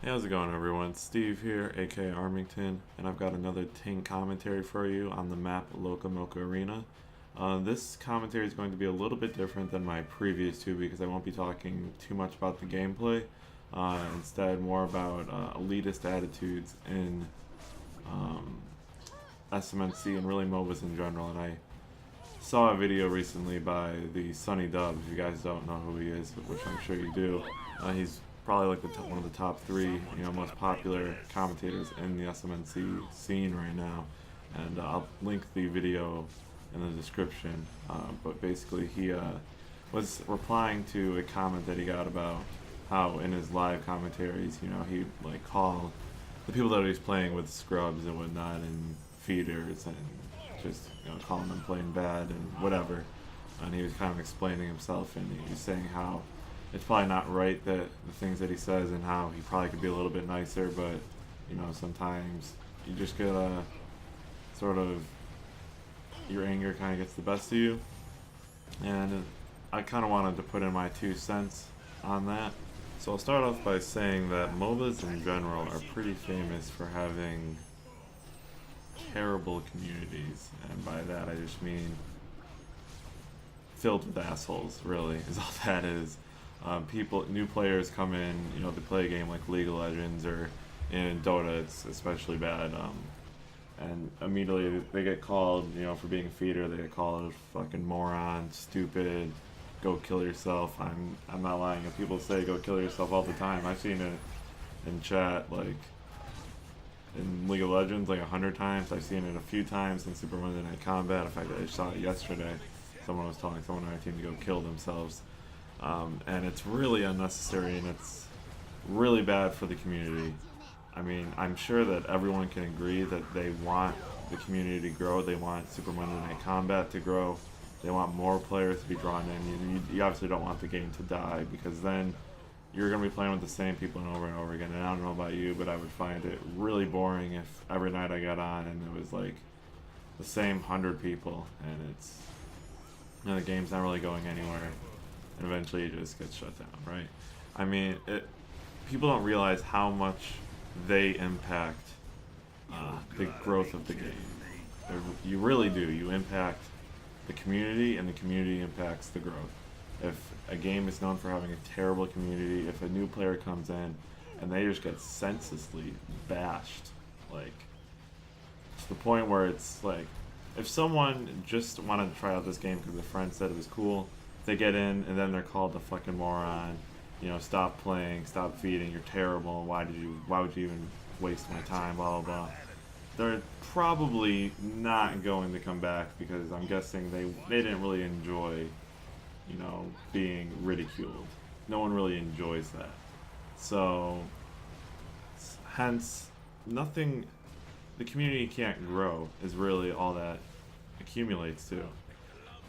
Hey, how's it going, everyone? Steve here, aka Armington, and I've got another Ting commentary for you on the map Locomoco Arena. This commentary is going to be a little bit different than my previous two because I won't be talking too much about the gameplay. Instead, more about elitist attitudes in SMNC and really MOBAs in general. And I saw a video recently by the Sunny Dub. If you guys don't know who he is, which I'm sure you do, he's probably like one of the top three, most popular commentators in the SMNC scene right now. And I'll link the video in the description. But basically, he was replying to a comment that he got about how in his live commentaries, he like called the people that he's playing with scrubs and whatnot and feeders and just calling them playing bad and whatever. And he was kind of explaining himself, and he was saying how it's probably not right that the things that he says, and how he probably could be a little bit nicer, but sometimes you just gotta sort of, your anger kind of gets the best of you. And I kind of wanted to put in my 2 cents on that. So I'll start off by saying that MOBAs in general are pretty famous for having terrible communities, and by that I just mean filled with assholes, really, is all that is. New players come in, they play a game like League of Legends, or in Dota it's especially bad, and immediately they get called, for being a feeder, they get called fucking moron, stupid, go kill yourself. I'm not lying, if people say go kill yourself all the time. I've seen it in chat, like in League of Legends, like 100 times. I've seen it a few times in Super Monday Night Combat. In fact, I saw it yesterday. Someone was telling someone on our team to go kill themselves. And it's really unnecessary, and it's really bad for the community. I mean, I'm sure that everyone can agree that they want the community to grow. They want Super Monday Night Combat to grow. They want more players to be drawn in. You obviously don't want the game to die, because then you're going to be playing with the same people over and over again. And I don't know about you, but I would find it really boring if every night I got on and it was like the same 100 people, and it's, the game's not really going anywhere. And eventually it just gets shut down, right? I mean, people don't realize how much they impact the growth of the game. You really do. You impact the community, and the community impacts the growth. If a game is known for having a terrible community, if a new player comes in and they just get senselessly bashed, like, to the point where it's like, if someone just wanted to try out this game because a friend said it was cool, they get in and then they're called a fucking moron, stop playing, stop feeding, you're terrible, why would you even waste my time, blah blah blah. They're probably not going to come back, because I'm guessing they didn't really enjoy, being ridiculed. No one really enjoys that. So hence, the community can't grow is really all that accumulates to.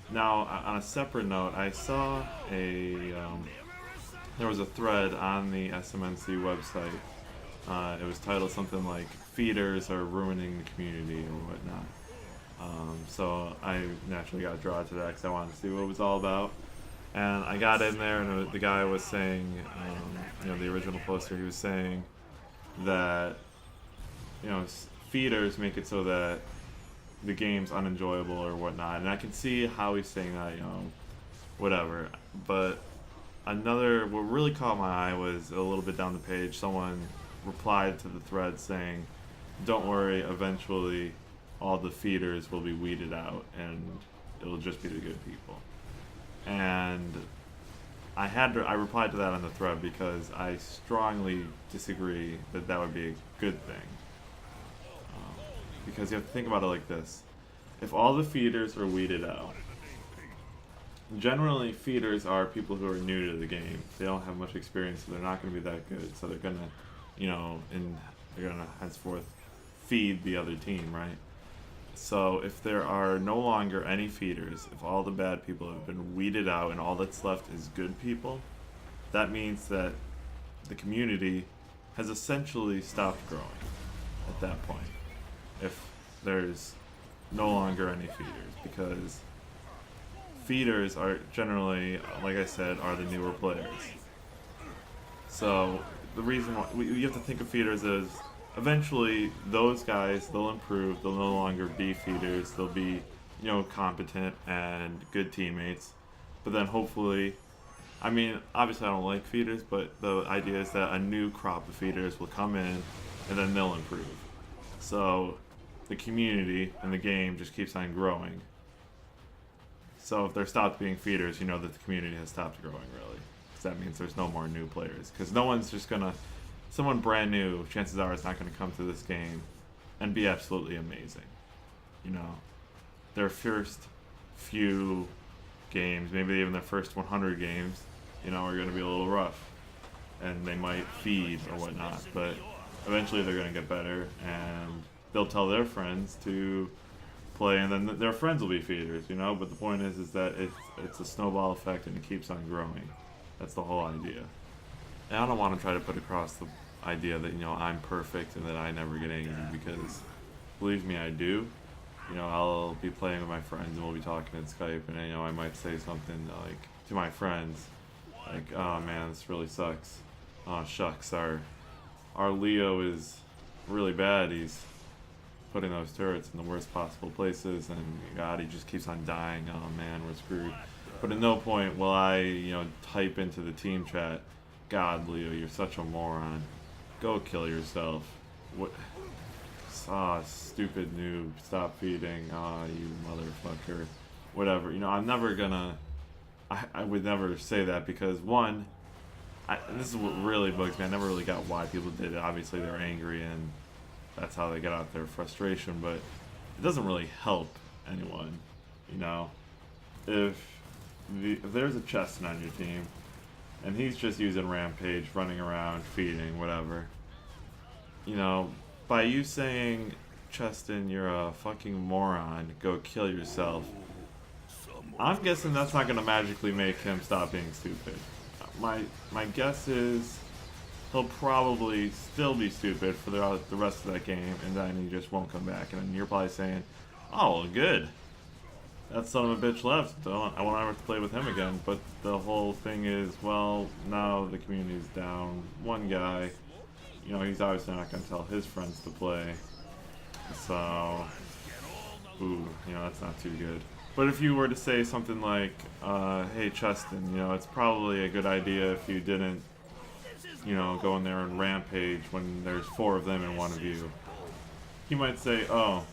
Now, on a separate note, I saw there was a thread on the SMNC website. It was titled something like "Feeders are ruining the community" or whatnot. So I naturally got drawn to that because I wanted to see what it was all about. And I got in there, and the guy was saying, the original poster, he was saying that, feeders make it so that the game's unenjoyable or whatnot, and I can see how he's saying that, whatever. But what really caught my eye was a little bit down the page, someone replied to the thread saying, "Don't worry, eventually all the feeders will be weeded out, and it'll just be the good people." And I replied to that on the thread because I strongly disagree that would be a good thing. Because you have to think about it like this. If all the feeders are weeded out, generally feeders are people who are new to the game. They don't have much experience, so they're not going to be that good. So they're going to, they're going to henceforth feed the other team, right? So if there are no longer any feeders, if all the bad people have been weeded out and all that's left is good people, that means that the community has essentially stopped growing at that point. If there's no longer any feeders, because feeders are generally, like I said, are the newer players. So the reason why you have to think of feeders as eventually those guys, they'll improve. They'll no longer be feeders. They'll be, competent and good teammates. But then hopefully, I mean, obviously I don't like feeders, but the idea is that a new crop of feeders will come in and then they'll improve. So the community and the game just keeps on growing. So if they're stopped being feeders, you know that the community has stopped growing, really. Because that means there's no more new players. Because no one's just going to... Someone brand new, chances are, is not going to come to this game and be absolutely amazing. Their first few games, maybe even their first 100 games, are going to be a little rough. And they might feed or whatnot. But eventually they're going to get better, and they'll tell their friends to play, and then their friends will be feeders, but the point is that it's a snowball effect and it keeps on growing. That's the whole idea. And I don't want to try to put across the idea that I'm perfect and that I never get angry, because believe me, I do. I'll be playing with my friends and we'll be talking in Skype, and I might say something like to my friends like, oh man, this really sucks, oh shucks, our Leo is really bad, he's putting those turrets in the worst possible places, and God, he just keeps on dying. Oh man, we're screwed. But at no point will I, type into the team chat, God, Leo, you're such a moron. Go kill yourself. What? Stupid noob. Stop feeding. You motherfucker. Whatever. I'm never gonna. I would never say that, because one, this is what really bugs me. I never really got why people did it. Obviously, they're angry and that's how they get out their frustration, but it doesn't really help anyone. If there's a Cheston on your team and he's just using Rampage, running around, feeding, whatever, by you saying, Cheston, you're a fucking moron, go kill yourself, I'm guessing that's not going to magically make him stop being stupid. My guess is he'll probably still be stupid for the rest of that game, and then he just won't come back. And then you're probably saying, oh, well, good. That son of a bitch left. I won't ever have to play with him again. But the whole thing is, well, now the community's down. One guy, he's obviously not going to tell his friends to play. So, that's not too good. But if you were to say something like, hey, Cheston, it's probably a good idea if you didn't, go in there and rampage when there's 4 of them and 1 of you. He might say, oh,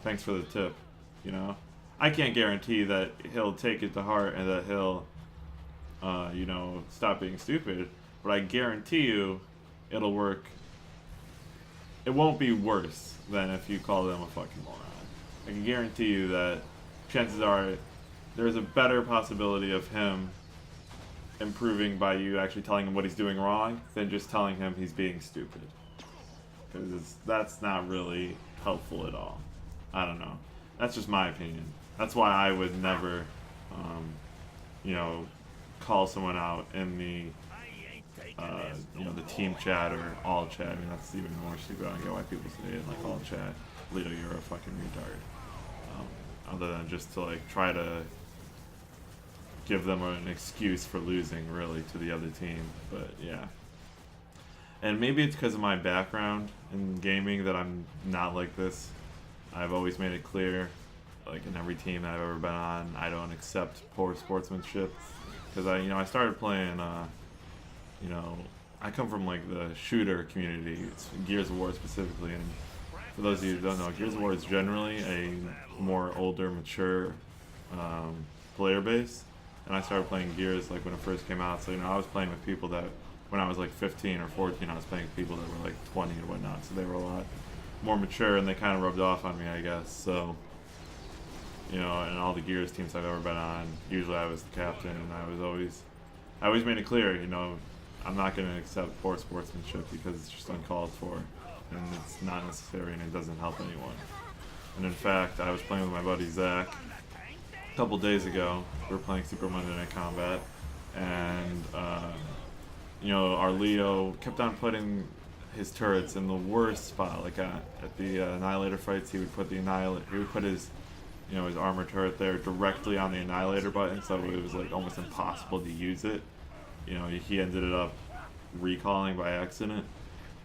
thanks for the tip, I can't guarantee that he'll take it to heart and that he'll, stop being stupid, but I guarantee you it'll work. It won't be worse than if you call them a fucking moron. I can guarantee you that chances are there's a better possibility of him improving by you actually telling him what he's doing wrong than just telling him he's being stupid, because that's not really helpful at all. I don't know, that's just my opinion. That's why I would never call someone out in the the team chat or all chat. I mean, that's even more stupid. I don't get why people say it like all chat, Leo, you're a fucking retard, other than just to try to give them an excuse for losing, really, to the other team. But yeah, and maybe it's because of my background in gaming that I'm not like this. I've always made it clear, in every team that I've ever been on, I don't accept poor sportsmanship, because I started playing. I come from the shooter community. It's Gears of War specifically, and for those of you who don't know, Gears of War is generally a more older, mature player base. And I started playing Gears when it first came out. So I was playing with people that when I was 15 or 14, I was playing with people that were 20 or whatnot. So they were a lot more mature, and they kind of rubbed off on me, I guess. So and all the Gears teams I've ever been on, usually I was the captain, and I always made it clear, I'm not going to accept poor sportsmanship, because it's just uncalled for, and it's not necessary, and it doesn't help anyone. And in fact, I was playing with my buddy Zach a couple days ago. We were playing Super Monday Night Combat, and our Leo kept on putting his turrets in the worst spot. At the Annihilator fights, he would put his his armor turret there directly on the Annihilator button, so it was almost impossible to use it. He ended up recalling by accident,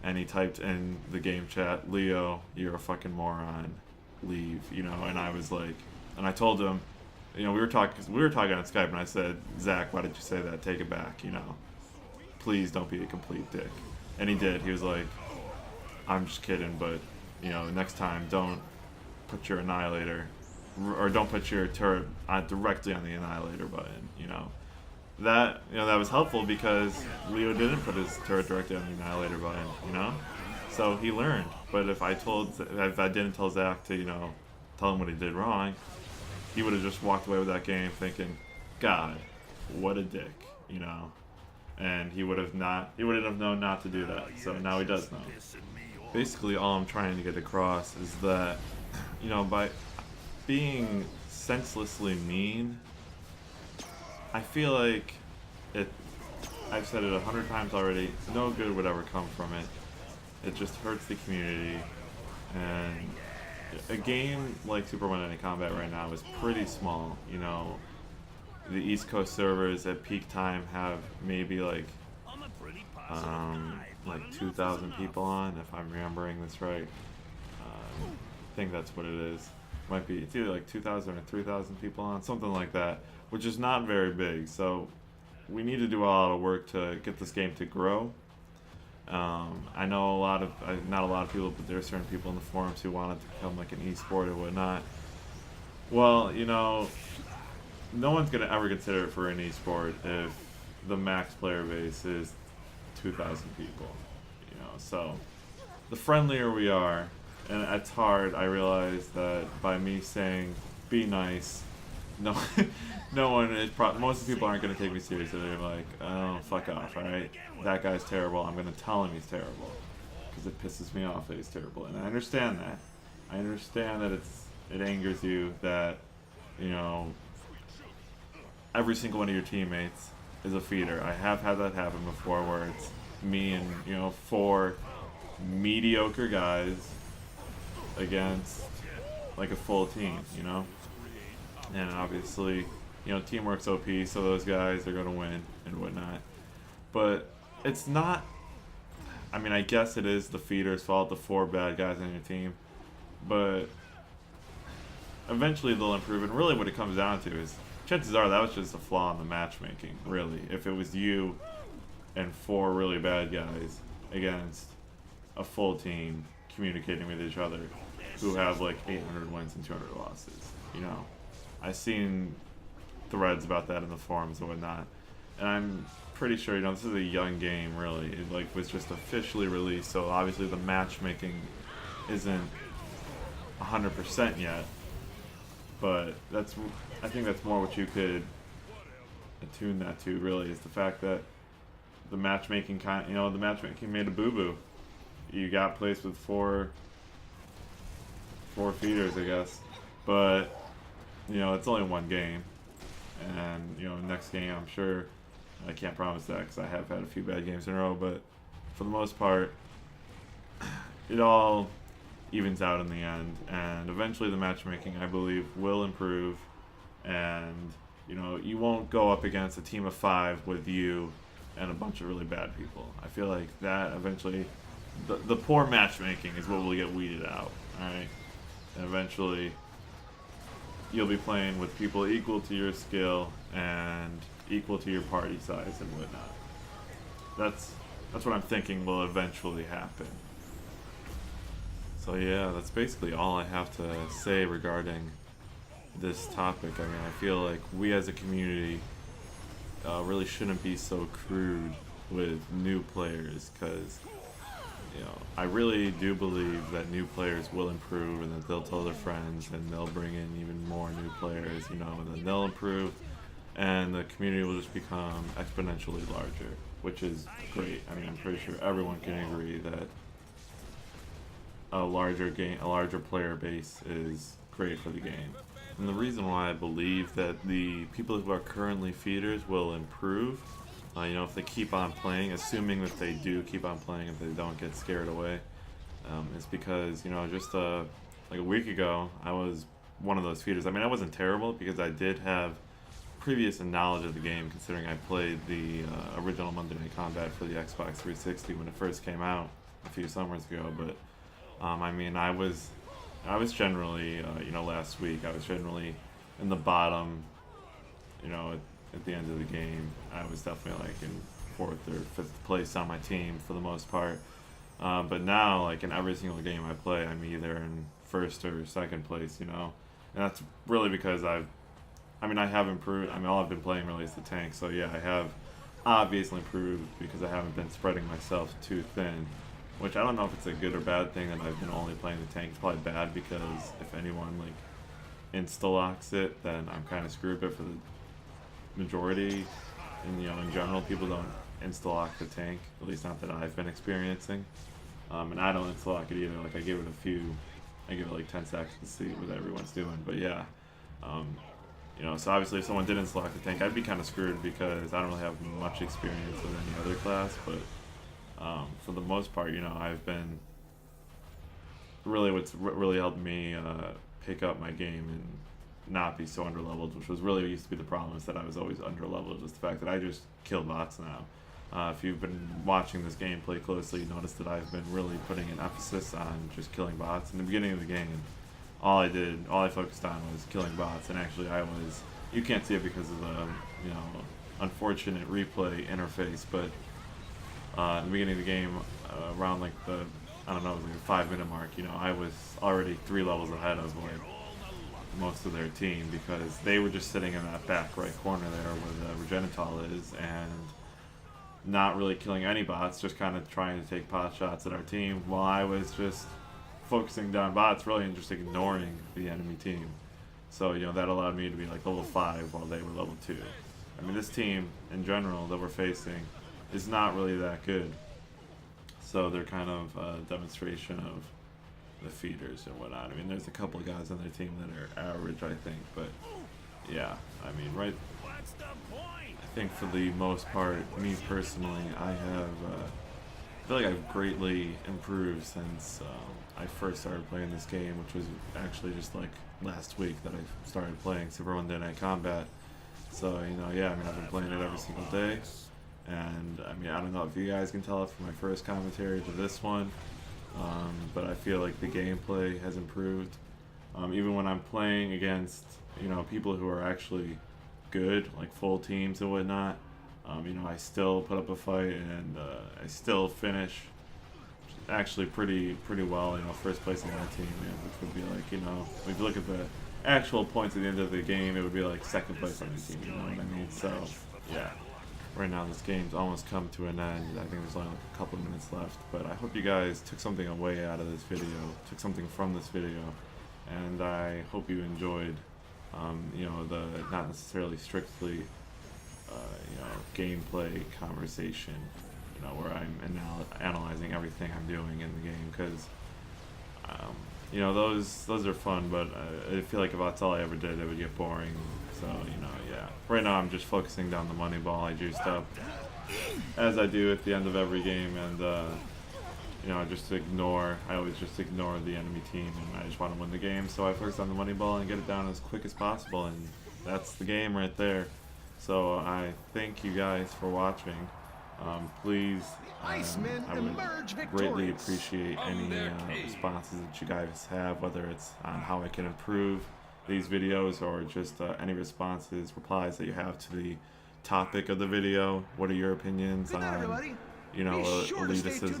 and he typed in the game chat, "Leo, you're a fucking moron. Leave," you know. And I was like, and I told him, you know, we were talking on Skype, and I said, "Zach, why did you say that? Take it back, you know. Please don't be a complete dick." And he did. He was like, "I'm just kidding, but you know, next time don't put your annihilator, or don't put your turret directly on the annihilator button." You know, that was helpful because Leo didn't put his turret directly on the annihilator button. You know, so he learned. But if I didn't tell Zach to, you know, tell him what he did wrong, he would have just walked away with that game thinking, "God, what a dick," you know. And he wouldn't have known not to do that. So now he does know. Basically, all I'm trying to get across is that, you know, by being senselessly mean, I feel like I've said it 100 times already, no good would ever come from it. It just hurts the community. And a game like Super Monday Night Combat right now is pretty small. You know, the East Coast servers at peak time have maybe like 2,000 people on, if I'm remembering this right. I think that's what it is. Might be, it's either like 2,000 or 3,000 people on, something like that, which is not very big. So we need to do a lot of work to get this game to grow. I know not a lot of people, but there are certain people in the forums who want it to become like an esport or whatnot. Well, you know, no one's gonna ever consider it for an esport if the max player base is 2,000 people. You know, so the friendlier we are, and it's hard. I realize that by me saying be nice, no, most people aren't gonna take me seriously. They're like, "Oh, fuck off, all right? That guy's terrible. I'm gonna tell him he's terrible because it pisses me off that he's terrible." And I understand that. I understand that it angers you that, you know, every single one of your teammates is a feeder. I have had that happen before, where it's me and, you know, 4 mediocre guys against like a full team, you know. And obviously, you know, teamwork's OP, so those guys are gonna win and whatnot. But it's not. I mean, I guess it is the feeder's fault, the 4 bad guys on your team, but eventually they'll improve. And really, what it comes down to is, chances are that was just a flaw in the matchmaking. Really, if it was you and 4 really bad guys against a full team communicating with each other who have like 800 wins and 200 losses, you know. I've seen threads about that in the forums and whatnot, and I'm pretty sure, you know, this is a young game, really. It like was just officially released, so obviously the matchmaking isn't 100% yet. But I think that's more what you could attune that to, really, is the fact that the matchmaking the matchmaking made a boo-boo. You got placed with four feeders, I guess, but you know, it's only one game, and you know, next game, I'm sure, I can't promise that because I have had a few bad games in a row, but for the most part, it all evens out in the end, and eventually the matchmaking, I believe, will improve, and you know, you won't go up against a team of 5 with you and a bunch of really bad people. I feel like that eventually, the poor matchmaking is what will get weeded out, alright? And eventually, you'll be playing with people equal to your skill and equal to your party size and whatnot. That's what I'm thinking will eventually happen. So yeah, that's basically all I have to say regarding this topic. I mean, I feel like we as a community really shouldn't be so crude with new players, because you know, I really do believe that new players will improve, and that they'll tell their friends, and they'll bring in even more new players, you know, and then they'll improve, and the community will just become exponentially larger, which is great. I mean, I'm pretty sure everyone can agree that a larger player base is great for the game. And the reason why I believe that the people who are currently feeders will improve, you know, if they keep on playing, assuming that they do keep on playing, if they don't get scared away, is because, you know, just like a week ago, I was one of those feeders. I mean, I wasn't terrible because I did have previous knowledge of the game, considering I played the original Monday Night Combat for the Xbox 360 when it first came out a few summers ago. But I mean, I was generally, last week I was generally in the bottom, at the end of the game. I was definitely like in 4th or 5th place on my team for the most part. But now, like in every single game I play, I'm either in 1st or 2nd place, and that's really because I have improved. I mean, all I've been playing really is the tank, so yeah, I have obviously improved because I haven't been spreading myself too thin, which I don't know if it's a good or bad thing that I've been only playing the tank. It's probably bad because if anyone like insta-locks it, then I'm kind of screwed, but for the majority, and in general, people don't insta-lock the tank, at least not that I've been experiencing. And I don't insta-lock it either. Like I give it like 10 seconds to see what everyone's doing. But yeah, so obviously if someone did insta-lock the tank, I'd be kind of screwed because I don't really have much experience with any other class. But for the most part, I've been what's really helped me pick up my game and not be so underleveled, which was really used to be the problem, is that I was always underleveled. Just the fact that I just kill bots now. If you've been watching this gameplay closely, you notice that I've been really putting an emphasis on just killing bots. In the beginning of the game, all I focused on was killing bots, and actually you can't see it because of the, unfortunate replay interface, but in the beginning of the game, around like the, I don't know, like the 5-minute mark, I was already 3 levels ahead of like most of their team because they were just sitting in that back right corner there where the Regenitol is and not really killing any bots, just kind of trying to take pot shots at our team while I was just focusing down bots really and just ignoring the enemy team. So, that allowed me to be like level 5 while they were level 2. I mean, this team in general that we're facing is not really that good. So they're kind of a demonstration of the feeders and whatnot. I mean, there's a couple of guys on their team that are average, I think, but yeah, I mean, right. I think for the most part, me personally, I feel like I've greatly improved since I first started playing this game, which was actually just like last week that I started playing Super Monday Night Combat. So, yeah, I mean, I've been playing it every single day. And, I mean, I don't know if you guys can tell it from my first commentary to this one, but I feel like the gameplay has improved. Even when I'm playing against, people who are actually good, like full teams and whatnot, I still put up a fight and I still finish actually pretty well, first place on my team, which would be like, if you look at the actual points at the end of the game, it would be like 2nd place on the team, you know what I mean? So, yeah. Right now this game's almost come to an end. I think there's only like a couple of minutes left, but I hope you guys took something away out of this video, took something from this video, and I hope you enjoyed, the not necessarily strictly, gameplay conversation, where I'm analyzing everything I'm doing in the game, because, those are fun, but I feel like if that's all I ever did, it would get boring. So, yeah. Right now I'm just focusing down the money ball I juiced up, as I do at the end of every game, and, I always just ignore the enemy team, and I just want to win the game, so I focus on the money ball and get it down as quick as possible, and that's the game right there. So I thank you guys for watching. Please, I would greatly appreciate any responses that you guys have, whether it's on how I can improve these videos or just any replies that you have to the topic of the video. What are your opinions on, elitism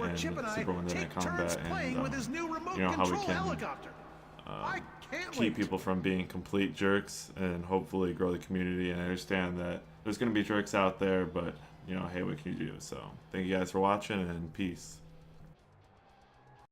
and Super Monday Night Combat, and how we can keep people from being complete jerks and hopefully grow the community. And I understand that there's going to be jerks out there, but hey, what can you do? So thank you guys for watching, and peace.